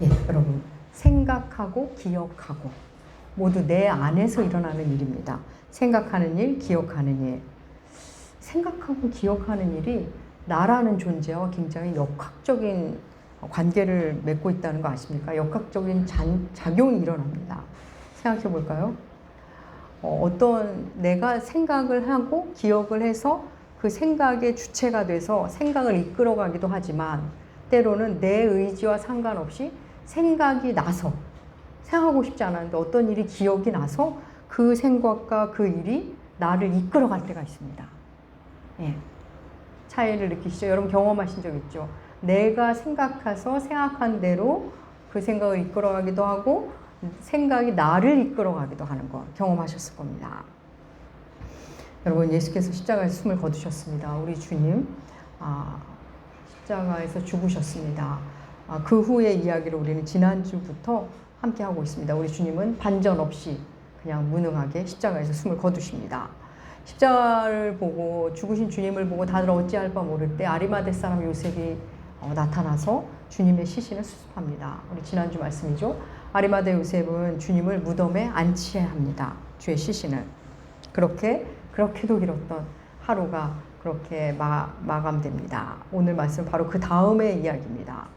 예, 여러분, 생각하고 기억하고 모두 내 안에서 일어나는 일입니다. 생각하는 일, 기억하는 일. 생각하고 기억하는 일이 나라는 존재와 굉장히 역학적인 관계를 맺고 있다는 거 아십니까? 역학적인 작용이 일어납니다. 생각해 볼까요? 어떤 내가 생각을 하고 기억을 해서 그 생각의 주체가 돼서 생각을 이끌어가기도 하지만 때로는 내 의지와 상관없이 생각이 나서 생각하고 싶지 않았는데 어떤 일이 기억이 나서 그 생각과 그 일이 나를 이끌어갈 때가 있습니다. 예. 차이를 느끼시죠? 여러분 경험하신 적 있죠? 내가 생각해서 생각한 대로 그 생각을 이끌어가기도 하고 생각이 나를 이끌어가기도 하는 거 경험하셨을 겁니다. 여러분 예수께서 십자가에서 숨을 거두셨습니다. 우리 주님 십자가에서 죽으셨습니다. 그 후의 이야기를 우리는 지난주부터 함께 하고 있습니다. 우리 주님은 반전 없이 그냥 무능하게 십자가에서 숨을 거두십니다. 십자가를 보고 죽으신 주님을 보고 다들 어찌할 바 모를 때 아리마대 사람 요셉이 나타나서 주님의 시신을 수습합니다. 우리 지난주 말씀이죠. 아리마대 요셉은 주님을 무덤에 안치합니다. 주의 시신을. 그렇게도 길었던 하루가 그렇게 마감됩니다. 오늘 말씀 바로 그 다음의 이야기입니다.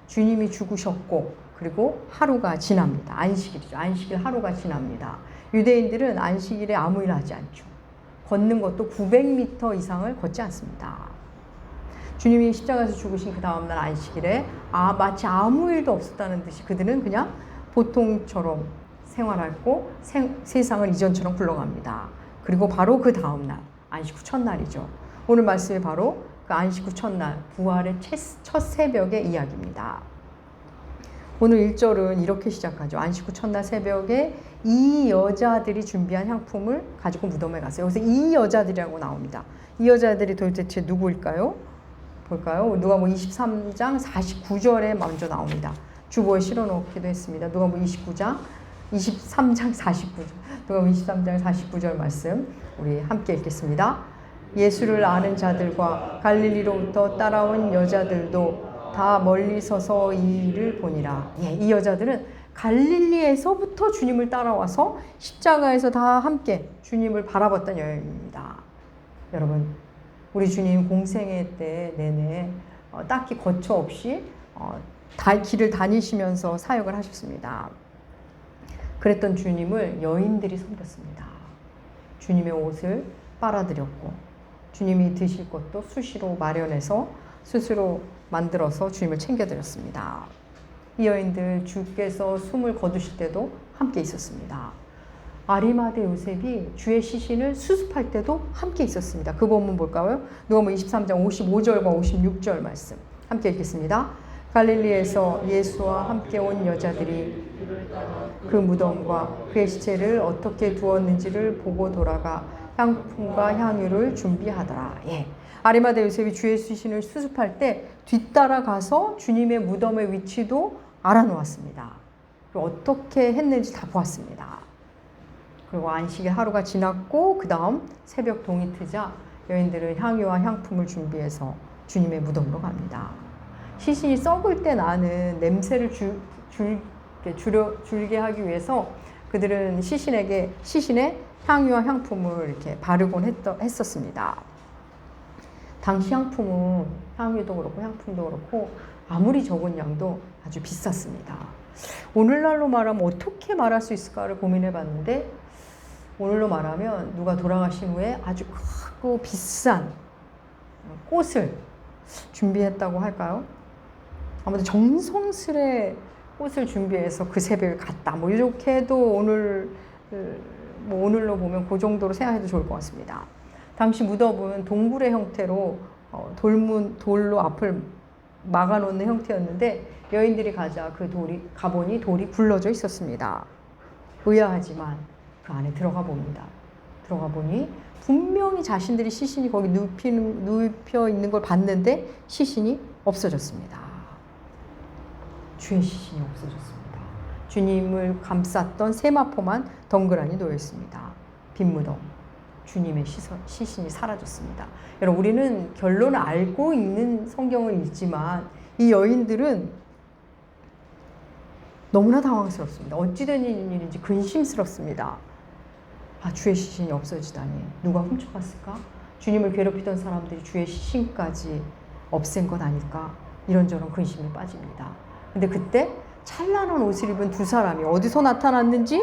주님이 죽으셨고 그리고 하루가 지납니다. 안식일이죠. 안식일 하루가 지납니다. 유대인들은 안식일에 아무 일 하지 않죠. 걷는 것도 900m 이상을 걷지 않습니다. 주님이 십자가에서 죽으신 그 다음날 안식일에 마치 아무 일도 없었다는 듯이 그들은 그냥 보통처럼 생활하고 세상을 이전처럼 굴러갑니다. 그리고 바로 그 다음날 안식 후 첫날이죠. 오늘 말씀이 바로 그 안식 후 첫날 부활의 첫 새벽의 이야기입니다. 오늘 1절은 이렇게 시작하죠. 안식 후 첫날 새벽에 이 여자들이 준비한 향품을 가지고 무덤에 갔어요. 여기서 이 여자들이라고 나옵니다. 이 여자들이 도대체 누구일까요? 볼까요? 누가복음 23장 49절에 먼저 나옵니다. 주보에 실어놓기도 했습니다. 누가복음 23장 49절. 누가복음 23장 49절 말씀 우리 함께 읽겠습니다. 예수를 아는 자들과 갈릴리로부터 따라온 여자들도 다 멀리 서서 이 일을 보니라. 예, 이 여자들은 갈릴리에서부터 주님을 따라와서 십자가에서 다 함께 주님을 바라봤던 여인입니다. 여러분, 우리 주님 공생애 때 내내 딱히 거처 없이 길을 다니시면서 사역을 하셨습니다. 그랬던 주님을 여인들이 섬겼습니다. 주님의 옷을 빨아들였고 주님이 드실 것도 수시로 마련해서 스스로 만들어서 주님을 챙겨드렸습니다. 이 여인들 주께서 숨을 거두실 때도 함께 있었습니다. 아리마대 요셉이 주의 시신을 수습할 때도 함께 있었습니다. 그 본문 볼까요? 누가복음 23장 55절과 56절 말씀 함께 읽겠습니다. 갈릴리에서 예수와 함께 온 여자들이 그 무덤과 그의 시체를 어떻게 두었는지를 보고 돌아가 향품과 향유를 준비하더라. 예. 아리마대 요셉이 주의 시신을 수습할 때 뒤따라가서 주님의 무덤의 위치도 알아놓았습니다. 그리고 어떻게 했는지 다 보았습니다. 그리고 안식일 하루가 지났고 그 다음 새벽 동이 트자 여인들은 향유와 향품을 준비해서 주님의 무덤으로 갑니다. 시신이 썩을 때 나는 냄새를 줄게 하기 위해서 그들은 시신에 향유와 향품을 이렇게 바르곤 했었습니다. 당시 향품은 향유도 그렇고 향품도 그렇고 아무리 적은 양도 아주 비쌌습니다. 오늘날로 말하면 어떻게 말할 수 있을까를 고민해 봤는데 오늘로 말하면 누가 돌아가신 후에 아주 크고 비싼 꽃을 준비했다고 할까요? 아무튼 정성스레 꽃을 준비해서 그 새벽에 갔다. 이렇게 해도 오늘로 보면 그 정도로 생각해도 좋을 것 같습니다. 당시 무덤은 동굴의 형태로 돌로 앞을 막아놓는 형태였는데 여인들이 가보니 돌이 굴러져 있었습니다. 의아하지만 그 안에 들어가 봅니다. 들어가 보니 분명히 자신들이 시신이 거기 눕혀 있는 걸 봤는데 시신이 없어졌습니다. 주의 시신이 없어졌습니다. 주님을 감쌌던 세마포만 덩그러니 놓여 있습니다. 빈 무덤. 주님의 시신이 사라졌습니다. 여러분, 우리는 결론을 알고 있는 성경을 읽지만 이 여인들은 너무나 당황스럽습니다. 어찌된 일인지 근심스럽습니다. 아, 주의 시신이 없어지다니. 누가 훔쳐갔을까? 주님을 괴롭히던 사람들이 주의 시신까지 없앤 것 아닐까? 이런저런 근심이 빠집니다. 근데 그때 찬란한 옷을 입은 두 사람이 어디서 나타났는지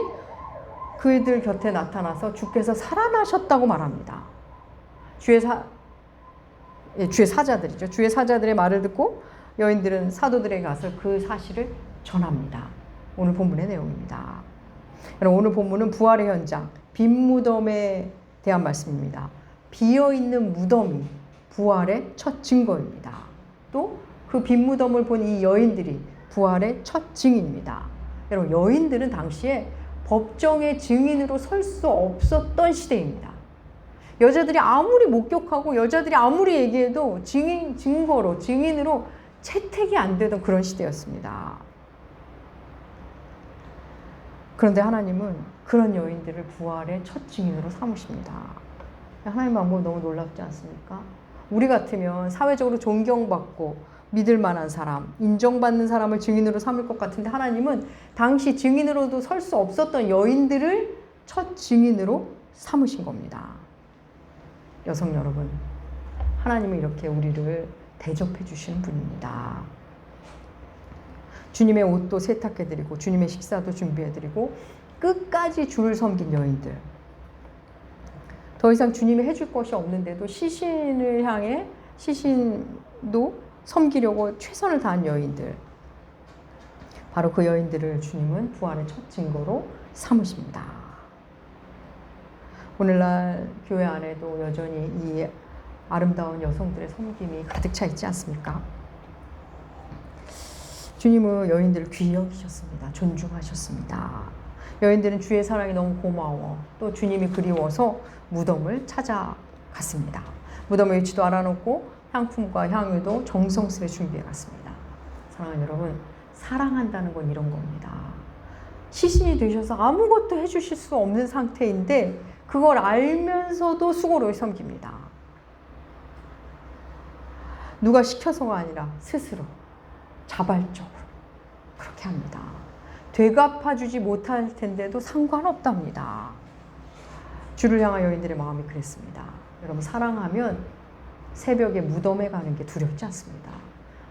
그들 곁에 나타나서 주께서 살아나셨다고 말합니다. 주의 사자들이죠. 주의 사자들의 말을 듣고 여인들은 사도들에게 가서 그 사실을 전합니다. 오늘 본문의 내용입니다. 오늘 본문은 부활의 현장, 빈 무덤에 대한 말씀입니다. 비어있는 무덤이 부활의 첫 증거입니다. 또 그 빈 무덤을 본 이 여인들이 부활의 첫 증인입니다. 여러분, 여인들은 당시에 법정의 증인으로 설 수 없었던 시대입니다. 여자들이 아무리 목격하고 여자들이 아무리 얘기해도 증인으로 채택이 안 되던 그런 시대였습니다. 그런데 하나님은 그런 여인들을 부활의 첫 증인으로 삼으십니다. 하나님 방법 너무 놀랍지 않습니까? 우리 같으면 사회적으로 존경받고 믿을 만한 사람, 인정받는 사람을 증인으로 삼을 것 같은데 하나님은 당시 증인으로도 설 수 없었던 여인들을 첫 증인으로 삼으신 겁니다. 여성 여러분, 하나님은 이렇게 우리를 대접해 주시는 분입니다. 주님의 옷도 세탁해드리고 주님의 식사도 준비해드리고 끝까지 주를 섬긴 여인들. 더 이상 주님이 해줄 것이 없는데도 시신을 향해 시신도 섬기려고 최선을 다한 여인들. 바로 그 여인들을 주님은 부활의 첫 증거로 삼으십니다. 오늘날 교회 안에도 여전히 이 아름다운 여성들의 섬김이 가득 차 있지 않습니까? 주님은 여인들을 귀히 여기셨습니다. 존중하셨습니다. 여인들은 주의 사랑이 너무 고마워 또 주님이 그리워서 무덤을 찾아갔습니다. 무덤의 위치도 알아놓고 향품과 향유도 정성스레 준비해 갔습니다. 사랑하는 여러분, 사랑한다는 건 이런 겁니다. 시신이 되셔서 아무것도 해주실 수 없는 상태인데 그걸 알면서도 수고로 섬깁니다. 누가 시켜서가 아니라 스스로 자발적으로 그렇게 합니다. 되갚아주지 못할 텐데도 상관없답니다. 주를 향한 여인들의 마음이 그랬습니다. 여러분, 사랑하면 새벽에 무덤에 가는 게 두렵지 않습니다.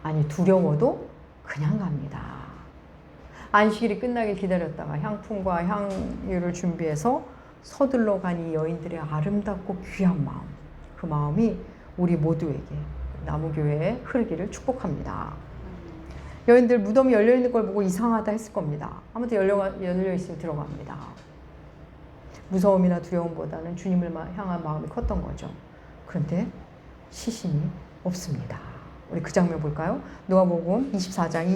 아니, 두려워도 그냥 갑니다. 안식일이 끝나길 기다렸다가 향품과 향유를 준비해서 서둘러 간 이 여인들의 아름답고 귀한 마음, 그 마음이 우리 모두에게 나무교회에 흐르기를 축복합니다. 여인들 무덤이 열려있는 걸 보고 이상하다 했을 겁니다. 아무튼 열려있으면 들어갑니다. 무서움이나 두려움보다는 주님을 향한 마음이 컸던 거죠. 그런데 시신이 없습니다. 우리 그 장면 볼까요? 누가복음 24장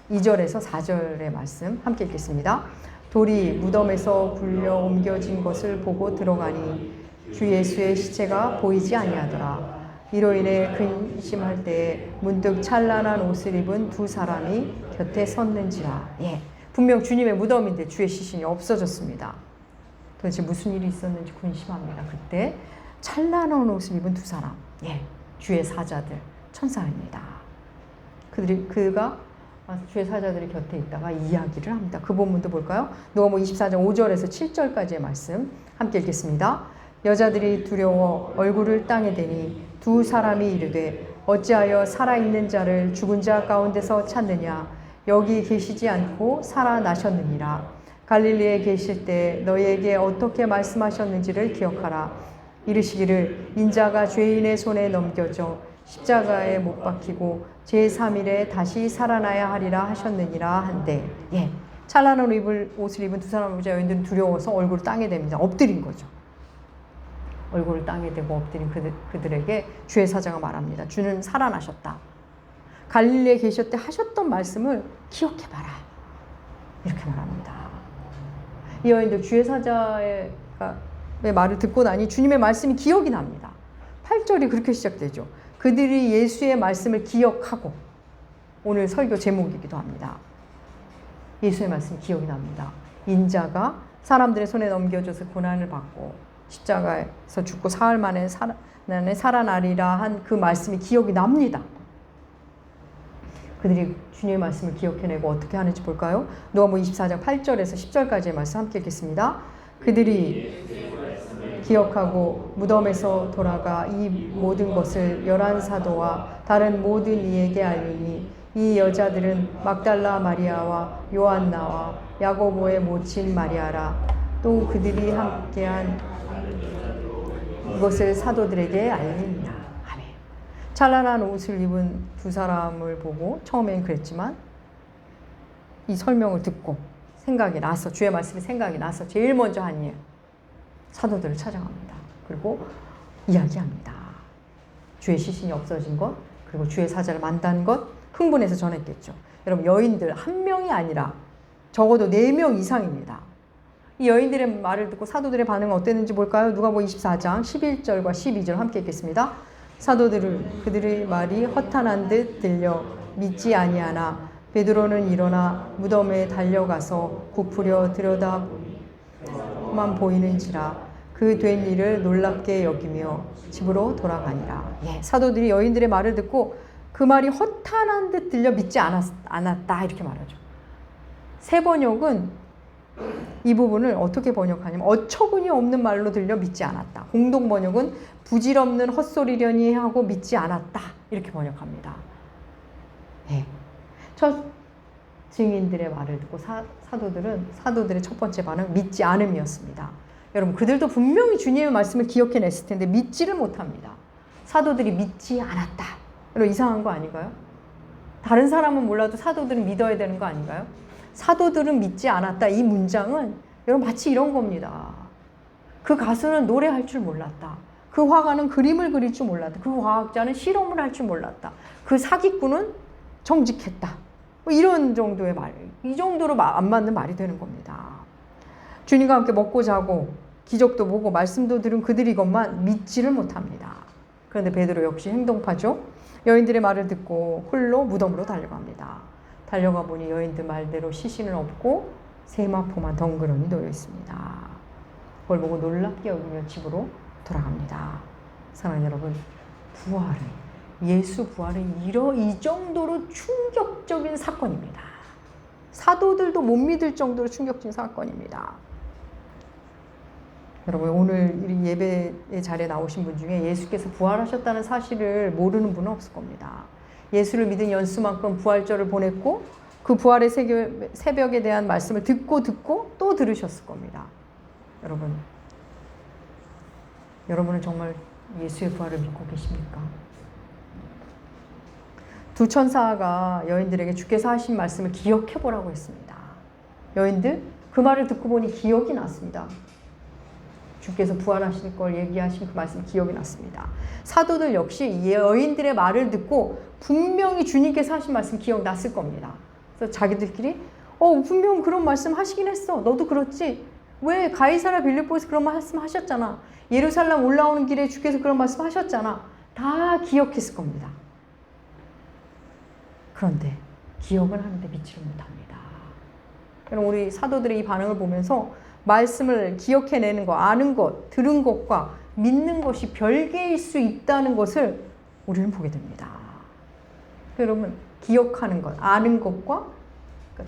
2절에서 4절의 말씀 함께 읽겠습니다. 돌이 무덤에서 굴려 옮겨진 것을 보고 들어가니 주 예수의 시체가 보이지 아니하더라. 이로 인해 근심할 때에 문득 찬란한 옷을 입은 두 사람이 곁에 섰는지라. 분명 주님의 무덤인데 주의 시신이 없어졌습니다. 도대체 무슨 일이 있었는지 근심합니다. 그때 찬란한 옷을 입은 두 사람, 주의 사자들, 천사입니다. 그가 주의 사자들이 곁에 있다가 이야기를 합니다. 그 본문도 볼까요? 누가복음 24장 5절에서 7절까지의 말씀 함께 읽겠습니다. 여자들이 두려워 얼굴을 땅에 대니 두 사람이 이르되 어찌하여 살아있는 자를 죽은 자 가운데서 찾느냐? 여기 계시지 않고 살아나셨느니라. 갈릴리에 계실 때 너희에게 어떻게 말씀하셨는지를 기억하라. 이르시기를 인자가 죄인의 손에 넘겨져 십자가에 못 박히고 제3일에 다시 살아나야 하리라 하셨느니라 한데, 찬란한 옷을 입은 두 사람 여인들은 두려워서 얼굴을 땅에 댑니다. 엎드린 거죠. 얼굴을 땅에 대고 엎드린 그들에게 주의 사자가 말합니다. 주는 살아나셨다. 갈릴리에 계실 때 하셨던 말씀을 기억해봐라. 이렇게 말합니다. 이 여인들 주의 사자의 말을 듣고 나니 주님의 말씀이 기억이 납니다. 8절이 그렇게 시작되죠. 그들이 예수의 말씀을 기억하고, 오늘 설교 제목이기도 합니다. 예수의 말씀이 기억이 납니다. 인자가 사람들의 손에 넘겨져서 고난을 받고 십자가에서 죽고 사흘 만에 살아나리라 한 그 말씀이 기억이 납니다. 그들이 주님의 말씀을 기억해내고 어떻게 하는지 볼까요? 누가복음 24장 8절에서 10절까지의 말씀 함께 읽겠습니다. 그들이 기억하고 무덤에서 돌아가 이 모든 것을 11사도와 다른 모든 이에게 알리니 이 여자들은 막달라 마리아와 요한나와 야고보의 모친 마리아라. 또 그들이 함께한 이것을 사도들에게 알린다. 아멘. 찬란한 옷을 입은 두 사람을 보고 처음엔 그랬지만 이 설명을 듣고 생각이 나서, 주의 말씀이 생각이 나서 제일 먼저 한 일, 사도들을 찾아갑니다. 그리고 이야기합니다. 주의 시신이 없어진 것, 그리고 주의 사자를 만난 것, 흥분해서 전했겠죠. 여러분, 여인들 한 명이 아니라 적어도 4명 이상입니다. 이 여인들의 말을 듣고 사도들의 반응은 어땠는지 볼까요? 누가복음 24장 11절과 12절 함께 읽겠습니다. 사도들은 그들의 말이 허탄한 듯 들려 믿지 아니하나 베드로는 일어나 무덤에 달려가서 굽으려 들여다만 보이는지라 그 된 일을 놀랍게 여기며 집으로 돌아가니라. 예, 사도들이 여인들의 말을 듣고 그 말이 허탄한 듯 들려 믿지 않았다 이렇게 말하죠. 새 번역은 이 부분을 어떻게 번역하냐면 어처구니 없는 말로 들려 믿지 않았다. 공동 번역은 부질없는 헛소리려니 하고 믿지 않았다 이렇게 번역합니다. 네. 첫 증인들의 말을 듣고 사도들의 첫 번째 반응 믿지 않음이었습니다. 여러분, 그들도 분명히 주님의 말씀을 기억해냈을 텐데 믿지를 못합니다. 사도들이 믿지 않았다. 여러분, 이상한 거 아닌가요? 다른 사람은 몰라도 사도들은 믿어야 되는 거 아닌가요? 사도들은 믿지 않았다. 이 문장은 여러분 마치 이런 겁니다. 그 가수는 노래할 줄 몰랐다. 그 화가는 그림을 그릴 줄 몰랐다. 그 과학자는 실험을 할 줄 몰랐다. 그 사기꾼은 정직했다. 뭐 이런 정도의 말, 이 정도로 안 맞는 말이 되는 겁니다. 주님과 함께 먹고 자고 기적도 보고 말씀도 들은 그들이 이것만 믿지를 못합니다. 그런데 베드로 역시 행동파죠. 여인들의 말을 듣고 홀로 무덤으로 달려갑니다. 달려가 보니 여인들 말대로 시신은 없고 세마포만 덩그러니 놓여 있습니다. 그걸 보고 놀랍게 여기며 집으로 돌아갑니다. 사랑하는 여러분, 예수 부활은 이 정도로 충격적인 사건입니다. 사도들도 못 믿을 정도로 충격적인 사건입니다. 여러분, 오늘 이 예배의 자리에 나오신 분 중에 예수께서 부활하셨다는 사실을 모르는 분은 없을 겁니다. 예수를 믿은 연수만큼 부활절을 보냈고 그 부활의 새벽에 대한 말씀을 듣고 또 들으셨을 겁니다. 여러분은 정말 예수의 부활을 믿고 계십니까? 두 천사가 여인들에게 주께서 하신 말씀을 기억해 보라고 했습니다. 여인들 그 말을 듣고 보니 기억이 났습니다. 주께서 부활하실 걸 얘기하신 그 말씀 기억이 났습니다. 사도들 역시 여인들의 말을 듣고 분명히 주님께서 하신 말씀 기억났을 겁니다. 그래서 자기들끼리 분명 그런 말씀 하시긴 했어. 너도 그렇지? 왜 가이사랴 빌립보에서 그런 말씀 하셨잖아. 예루살렘 올라오는 길에 주께서 그런 말씀 하셨잖아. 다 기억했을 겁니다. 그런데 기억을 하는데 믿지를 못합니다. 여러분, 우리 사도들의 이 반응을 보면서 말씀을 기억해내는 것, 아는 것, 들은 것과 믿는 것이 별개일 수 있다는 것을 우리는 보게 됩니다. 여러분, 기억하는 것, 아는 것과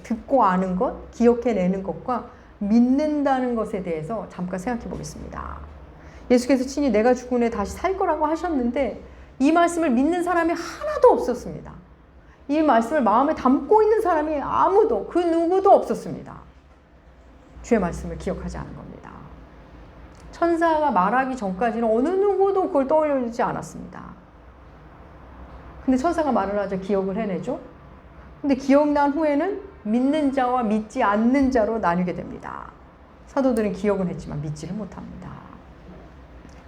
듣고 아는 것, 기억해내는 것과 믿는다는 것에 대해서 잠깐 생각해 보겠습니다. 예수께서 친히 내가 죽은 후에 다시 살 거라고 하셨는데 이 말씀을 믿는 사람이 하나도 없었습니다. 이 말씀을 마음에 담고 있는 사람이 아무도, 그 누구도 없었습니다. 주의 말씀을 기억하지 않은 겁니다. 천사가 말하기 전까지는 어느 누구도 그걸 떠올리지 않았습니다. 근데 천사가 말을 하자 기억을 해내죠. 근데 기억난 후에는 믿는 자와 믿지 않는 자로 나뉘게 됩니다. 사도들은 기억은 했지만 믿지를 못합니다.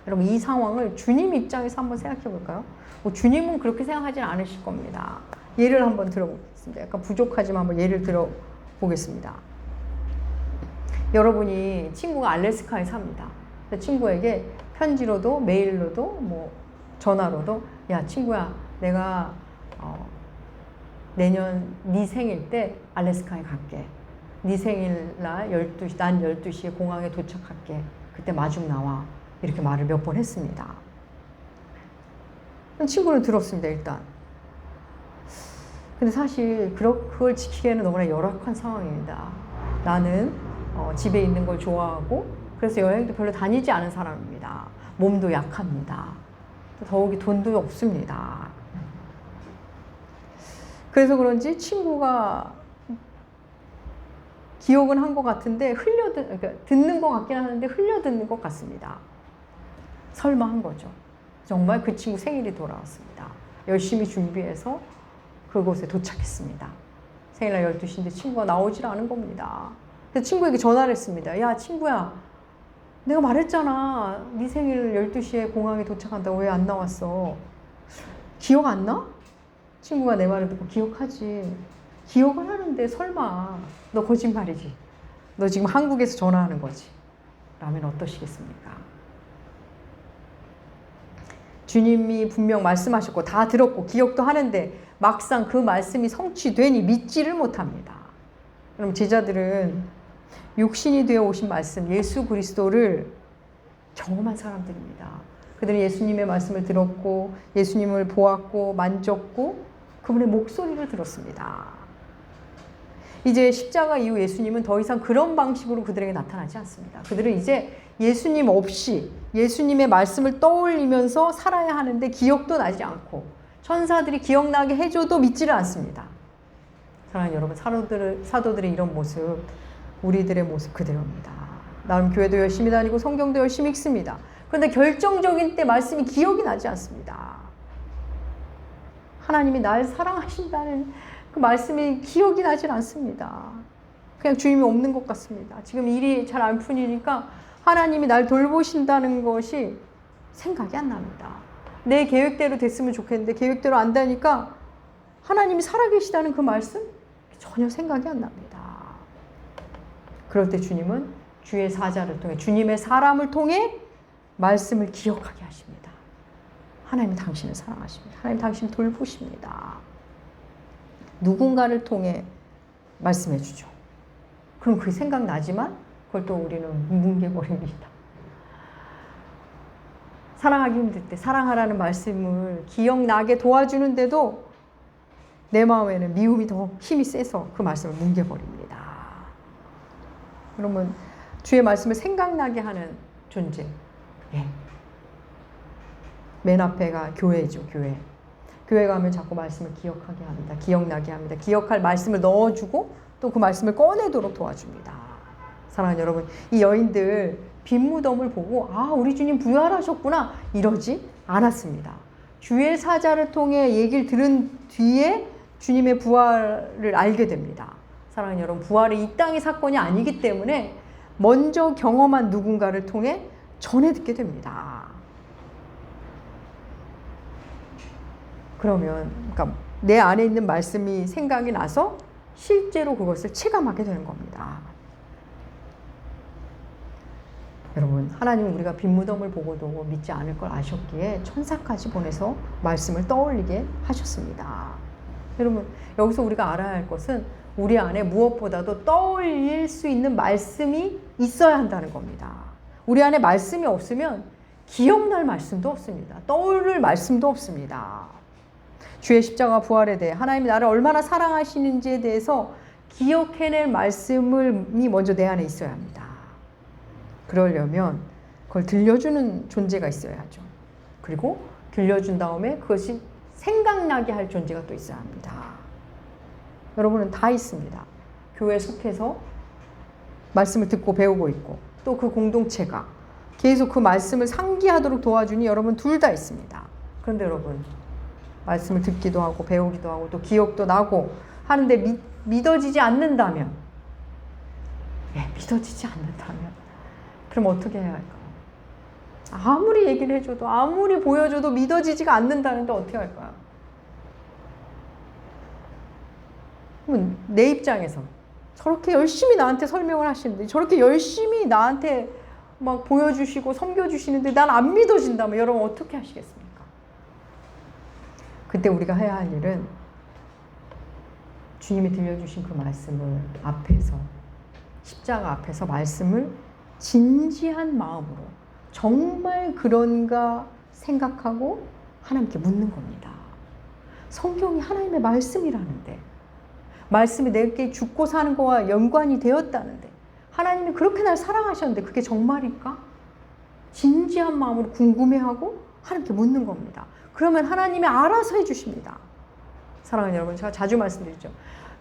여러분, 이 상황을 주님 입장에서 한번 생각해 볼까요? 주님은 그렇게 생각하지는 않으실 겁니다. 예를 한번 들어보겠습니다. 약간 부족하지만 한번 예를 들어보겠습니다. 여러분이 친구가 알래스카에 삽니다. 친구에게 편지로도 메일로도 전화로도 야 친구야, 내가 내년 네 생일 때 알래스카에 갈게. 네 생일날 12시, 난 12시에 공항에 도착할게. 그때 마중 나와. 이렇게 말을 몇 번 했습니다. 친구는 들었습니다, 일단. 근데 사실 그걸 지키기에는 너무나 열악한 상황입니다. 나는 집에 있는 걸 좋아하고 그래서 여행도 별로 다니지 않은 사람입니다. 몸도 약합니다. 더욱이 돈도 없습니다. 그래서 그런지 친구가 기억은 한 것 같은데 그러니까 듣는 것 같긴 하는데 흘려듣는 것 같습니다. 설마 한 거죠. 정말 그 친구 생일이 돌아왔습니다. 열심히 준비해서 그곳에 도착했습니다. 생일날 12시인데 친구가 나오질 않은 겁니다. 그래서 친구에게 전화를 했습니다. 야, 친구야, 내가 말했잖아. 네 생일 12시에 공항에 도착한다고. 왜 안 나왔어? 기억 안 나? 친구가 내 말을 듣고 기억하지. 기억은 하는데 설마 너 거짓말이지. 너 지금 한국에서 전화하는 거지. 라면 어떠시겠습니까? 주님이 분명 말씀하셨고 다 들었고 기억도 하는데 막상 그 말씀이 성취되니 믿지를 못합니다. 그럼 제자들은 육신이 되어 오신 말씀 예수 그리스도를 경험한 사람들입니다. 그들은 예수님의 말씀을 들었고 예수님을 보았고 만졌고 그분의 목소리를 들었습니다. 이제 십자가 이후 예수님은 더 이상 그런 방식으로 그들에게 나타나지 않습니다. 그들은 이제 예수님 없이 예수님의 말씀을 떠올리면서 살아야 하는데 기억도 나지 않고 천사들이 기억나게 해줘도 믿지를 않습니다. 사랑하는 여러분, 사도들의 이런 모습, 우리들의 모습 그대로입니다. 나름 교회도 열심히 다니고 성경도 열심히 읽습니다. 그런데 결정적인 때 말씀이 기억이 나지 않습니다. 하나님이 날 사랑하신다는 그 말씀이 기억이 나질 않습니다. 그냥 주님이 없는 것 같습니다. 지금 일이 잘 안 풀리니까 하나님이 날 돌보신다는 것이 생각이 안 납니다. 내 계획대로 됐으면 좋겠는데 계획대로 안 되니까 하나님이 살아계시다는 그 말씀 전혀 생각이 안 납니다. 그럴 때 주님은 주의 사자를 통해 주님의 사람을 통해 말씀을 기억하게 하십니다. 하나님은 당신을 사랑하십니다. 하나님 당신을 돌보십니다. 누군가를 통해 말씀해 주죠. 그럼 그게 생각나지만 그걸 또 우리는 뭉개버립니다. 사랑하기 힘들 때 사랑하라는 말씀을 기억나게 도와주는데도 내 마음에는 미움이 더 힘이 세서 그 말씀을 뭉개버립니다. 그러면 주의 말씀을 생각나게 하는 존재. 예. 맨 앞에가 교회죠, 교회. 교회 가면 자꾸 말씀을 기억하게 합니다. 기억나게 합니다. 기억할 말씀을 넣어주고 또 그 말씀을 꺼내도록 도와줍니다. 사랑하는 여러분, 이 여인들 빈무덤을 보고 아, 우리 주님 부활하셨구나 이러지 않았습니다. 주의 사자를 통해 얘기를 들은 뒤에 주님의 부활을 알게 됩니다. 사랑하는 여러분, 부활이 이 땅의 사건이 아니기 때문에 먼저 경험한 누군가를 통해 전해 듣게 됩니다. 그러면 그러니까 내 안에 있는 말씀이 생각이 나서 실제로 그것을 체감하게 되는 겁니다. 여러분, 하나님은 우리가 빈무덤을 보고도 믿지 않을 걸 아셨기에 천사까지 보내서 말씀을 떠올리게 하셨습니다. 여러분, 여기서 우리가 알아야 할 것은 우리 안에 무엇보다도 떠올릴 수 있는 말씀이 있어야 한다는 겁니다. 우리 안에 말씀이 없으면 기억날 말씀도 없습니다. 떠오를 말씀도 없습니다. 주의 십자가 부활에 대해 하나님이 나를 얼마나 사랑하시는지에 대해서 기억해낼 말씀이 먼저 내 안에 있어야 합니다. 그러려면 그걸 들려주는 존재가 있어야 하죠. 그리고 들려준 다음에 그것이 생각나게 할 존재가 또 있어야 합니다. 여러분은 다 있습니다. 교회에 속해서 말씀을 듣고 배우고 있고 또 그 공동체가 계속 그 말씀을 상기하도록 도와주니 여러분 둘 다 있습니다. 그런데 여러분, 말씀을 듣기도 하고 배우기도 하고 또 기억도 나고 하는데 믿어지지 않는다면, 믿어지지 않는다면 그럼 어떻게 해야 할까요? 아무리 얘기를 해줘도 아무리 보여줘도 믿어지지가 않는다는데 어떻게 할까요? 그러면 내 입장에서 저렇게 열심히 나한테 설명을 하시는데 저렇게 열심히 나한테 막 보여주시고 섬겨주시는데 난 안 믿어진다면 여러분 어떻게 하시겠습니까? 그때 우리가 해야 할 일은 주님이 들려주신 그 말씀을 앞에서, 십자가 앞에서 말씀을 진지한 마음으로 정말 그런가 생각하고 하나님께 묻는 겁니다. 성경이 하나님의 말씀이라는데, 말씀이 내게 죽고 사는 거와 연관이 되었다는데, 하나님이 그렇게 날 사랑하셨는데 그게 정말일까? 진지한 마음으로 궁금해하고 하나님께 묻는 겁니다. 그러면 하나님이 알아서 해주십니다. 사랑하는 여러분, 제가 자주 말씀드리죠.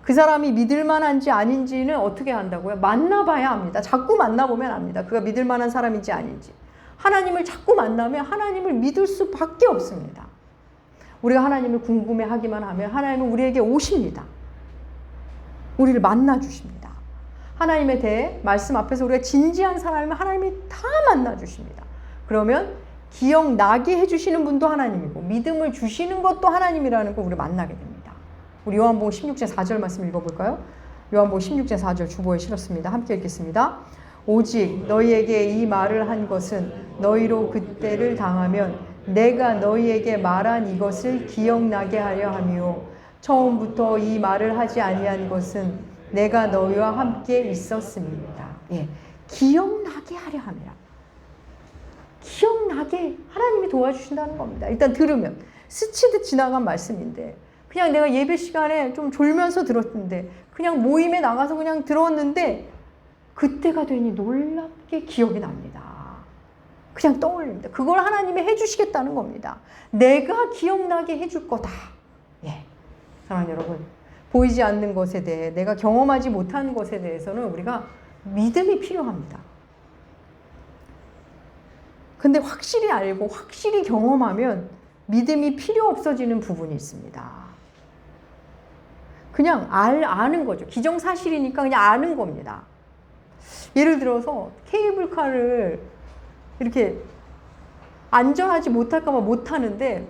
그 사람이 믿을 만한지 아닌지는 어떻게 한다고요? 만나봐야 합니다. 자꾸 만나보면 압니다. 그가 믿을 만한 사람인지 아닌지. 하나님을 자꾸 만나면 하나님을 믿을 수밖에 없습니다. 우리가 하나님을 궁금해하기만 하면 하나님은 우리에게 오십니다. 우리를 만나주십니다. 하나님에 대해 말씀 앞에서 우리가 진지한 사람이면 하나님이 다 만나주십니다. 그러면 기억나게 해주시는 분도 하나님이고 믿음을 주시는 것도 하나님이라는 걸 우리 만나게 됩니다. 우리 요한복음 16장 4절 말씀 읽어볼까요? 요한복음 16장 4절 주보에 실었습니다. 함께 읽겠습니다. 오직 너희에게 이 말을 한 것은 너희로 그때를 당하면 내가 너희에게 말한 이것을 기억나게 하려 함이요 처음부터 이 말을 하지 아니한 것은 내가 너희와 함께 있었음입니다. 예, 기억나게 하려 함이라. 기억나게 하나님이 도와주신다는 겁니다. 일단 들으면 스치듯 지나간 말씀인데 그냥 내가 예배 시간에 좀 졸면서 들었는데 그냥 모임에 나가서 그냥 들었는데 그때가 되니 놀랍게 기억이 납니다. 그냥 떠올립니다. 그걸 하나님이 해주시겠다는 겁니다. 내가 기억나게 해줄 거다. 예, 사랑하는 여러분, 보이지 않는 것에 대해 내가 경험하지 못한 것에 대해서는 우리가 믿음이 필요합니다. 근데 확실히 알고 확실히 경험하면 믿음이 필요 없어지는 부분이 있습니다. 그냥 아는 거죠. 기정사실이니까 그냥 아는 겁니다. 예를 들어서 케이블카를 이렇게 안전하지 못할까 봐 못하는데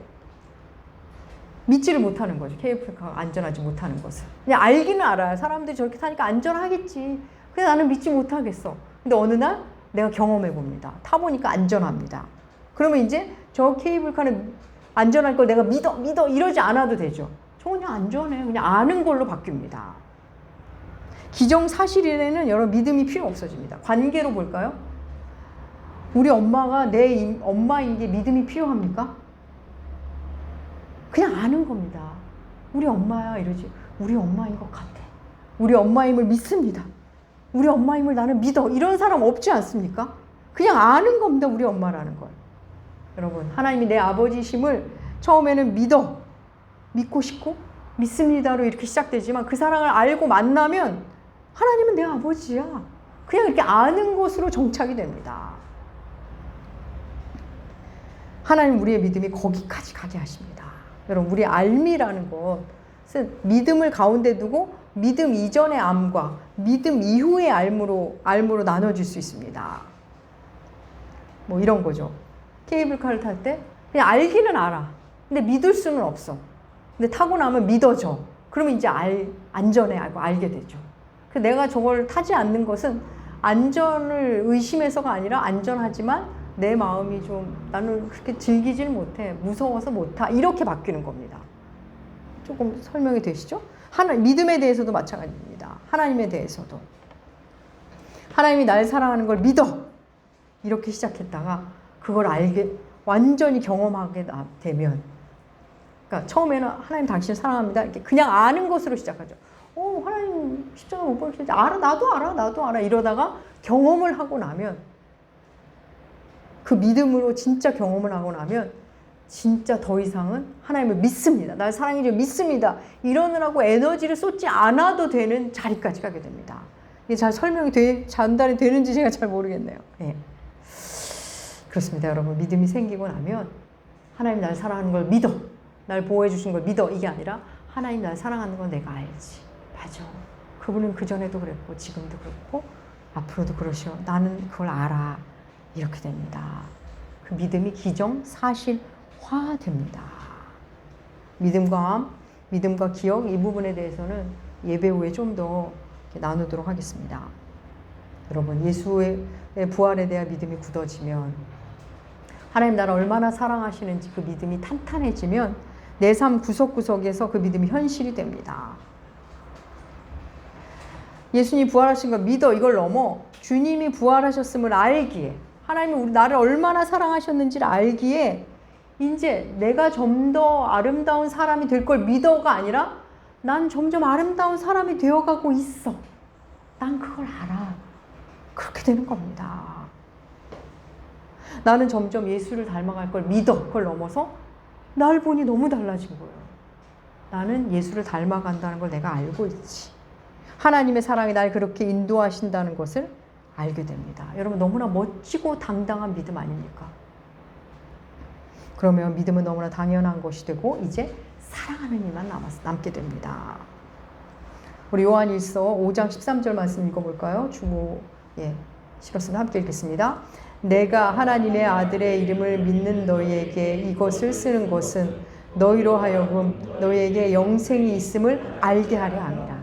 믿지를 못하는 거죠. 케이블카가 안전하지 못하는 것을. 그냥 알기는 알아요. 사람들이 저렇게 타니까 안전하겠지. 근데 나는 믿지 못하겠어. 근데 어느 날 내가 경험해 봅니다. 타보니까 안전합니다. 그러면 이제 저 케이블카는 안전할 걸 내가 믿어 이러지 않아도 되죠. 저 그냥 안전해. 그냥 아는 걸로 바뀝니다. 기정사실에는 여러 믿음이 필요 없어집니다. 관계로 볼까요? 우리 엄마가 내 엄마인 게 믿음이 필요합니까? 그냥 아는 겁니다. 우리 엄마야 이러지. 우리 엄마인 것 같아. 우리 엄마임을 믿습니다. 우리 엄마임을 나는 믿어. 이런 사람 없지 않습니까? 그냥 아는 겁니다. 우리 엄마라는 걸. 여러분, 하나님이 내 아버지심을 처음에는 믿고 싶고 믿습니다로 이렇게 시작되지만 그 사랑을 알고 만나면 하나님은 내 아버지야. 그냥 이렇게 아는 것으로 정착이 됩니다. 하나님 우리의 믿음이 거기까지 가게 하십니다. 여러분, 우리 알미라는 것은 믿음을 가운데 두고 믿음 이전의 암과 믿음 이후의 알무로 나눠질 수 있습니다. 뭐 이런 거죠. 케이블카를 탈 때 그냥 알기는 알아. 근데 믿을 수는 없어. 근데 타고 나면 믿어져. 그러면 이제 안전해 알게 되죠. 내가 저걸 타지 않는 것은 안전을 의심해서가 아니라 안전하지만 내 마음이 좀 나는 그렇게 즐기질 못해. 무서워서 못 타. 이렇게 바뀌는 겁니다. 조금 설명이 되시죠? 믿음에 대해서도 마찬가지입니다. 하나님에 대해서도. 하나님이 날 사랑하는 걸 믿어. 이렇게 시작했다가 그걸 완전히 경험하게 되면 그러니까 처음에는 하나님 당신을 사랑합니다. 이렇게 그냥 아는 것으로 시작하죠. 하나님 십자가 못 박히는지 알아. 나도 알아. 이러다가 경험을 하고 나면 그 믿음으로 진짜 경험을 하고 나면 진짜 더 이상은 하나님을 믿습니다. 날 사랑해 줘 믿습니다. 이러느라고 에너지를 쏟지 않아도 되는 자리까지 가게 됩니다. 이게 잘 전달이 되는지 제가 잘 모르겠네요. 네. 그렇습니다, 여러분. 믿음이 생기고 나면 하나님 날 사랑하는 걸 믿어. 날 보호해 주신 걸 믿어. 이게 아니라 하나님 날 사랑하는 건 내가 알지. 맞아. 그분은 그전에도 그랬고 지금도 그렇고 앞으로도 그러셔. 나는 그걸 알아. 이렇게 됩니다. 그 믿음이 기정사실화됩니다. 믿음과 기억 이 부분에 대해서는 예배 후에 좀 더 나누도록 하겠습니다. 여러분, 예수의 부활에 대한 믿음이 굳어지면 하나님 나를 얼마나 사랑하시는지 그 믿음이 탄탄해지면 내 삶 구석구석에서 그 믿음이 현실이 됩니다. 예수님 부활하신 거 믿어 이걸 넘어 주님이 부활하셨음을 알기에 하나님이 나를 얼마나 사랑하셨는지를 알기에 이제 내가 좀 더 아름다운 사람이 될 걸 믿어가 아니라 난 점점 아름다운 사람이 되어가고 있어. 난 그걸 알아. 그렇게 되는 겁니다. 나는 점점 예수를 닮아갈 걸 믿어. 그걸 넘어서 날 보니 너무 달라진 거예요. 나는 예수를 닮아간다는 걸 내가 알고 있지. 하나님의 사랑이 날 그렇게 인도하신다는 것을 알게 됩니다. 여러분 너무나 멋지고 당당한 믿음 아닙니까? 그러면 믿음은 너무나 당연한 것이 되고 이제 사랑하는 일만 남게 됩니다. 우리 요한일서 5장 13절 말씀 읽어볼까요? 실었으면 함께 읽겠습니다. 내가 하나님의 아들의 이름을 믿는 너희에게 이것을 쓰는 것은 너희로 하여금 너희에게 영생이 있음을 알게 하려 함이라.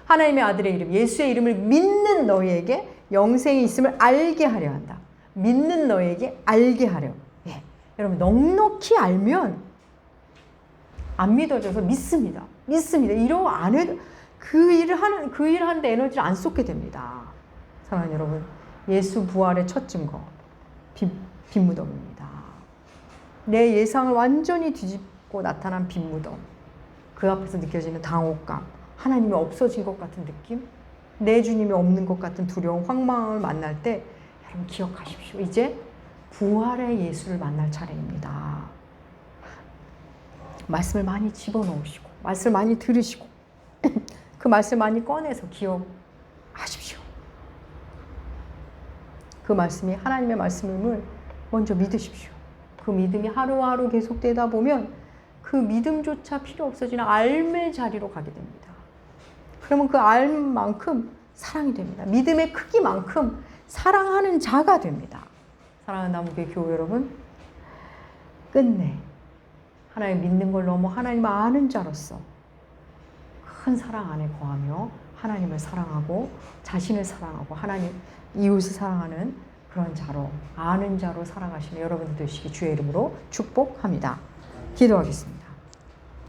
하나님의 아들의 이름, 예수의 이름을 믿는 너희에게 영생이 있음을 알게 하려 한다. 믿는 너희에게 알게 하려. 여러분 넉넉히 알면 안 믿어져서 믿습니다. 이러고 안 해도 그 일을 하는데 에너지를 안 쏟게 됩니다. 사랑하는 여러분, 예수 부활의 첫 증거 빈무덤입니다. 내 예상을 완전히 뒤집고 나타난 빈무덤. 그 앞에서 느껴지는 당혹감, 하나님이 없어진 것 같은 느낌, 내 주님이 없는 것 같은 두려움, 황망을 만날 때 여러분 기억하십시오. 이제 부활의 예수를 만날 차례입니다. 말씀을 많이 집어넣으시고 말씀을 많이 들으시고 그 말씀을 많이 꺼내서 기억하십시오. 그 말씀이 하나님의 말씀임을 먼저 믿으십시오. 그 믿음이 하루하루 계속되다 보면 그 믿음조차 필요 없어지는 알의 자리로 가게 됩니다. 그러면 그 알만큼 사랑이 됩니다. 믿음의 크기만큼 사랑하는 자가 됩니다. 사랑하는 남국의 교회 여러분, 끝내 하나님 믿는 걸 넘어 하나님을 아는 자로서 큰 사랑 안에 거하며 하나님을 사랑하고 자신을 사랑하고 하나님 이웃을 사랑하는 그런 자로, 아는 자로 살아가시는 여러분들 되시기 주의 이름으로 축복합니다. 기도하겠습니다.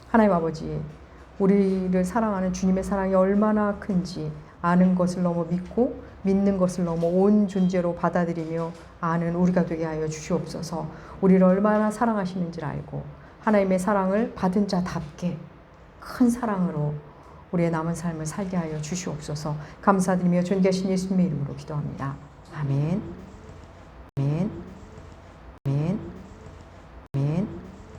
하나님 아버지, 우리를 사랑하는 주님의 사랑이 얼마나 큰지 아는 것을 넘어 믿고 믿는 것을 넘어 온 존재로 받아들이며 아는 우리가 되게 하여 주시옵소서. 우리를 얼마나 사랑하시는지를 알고 하나님의 사랑을 받은 자답게 큰 사랑으로 우리의 남은 삶을 살게 하여 주시옵소서. 감사드리며 존귀하신 예수님의 이름으로 기도합니다. 아멘.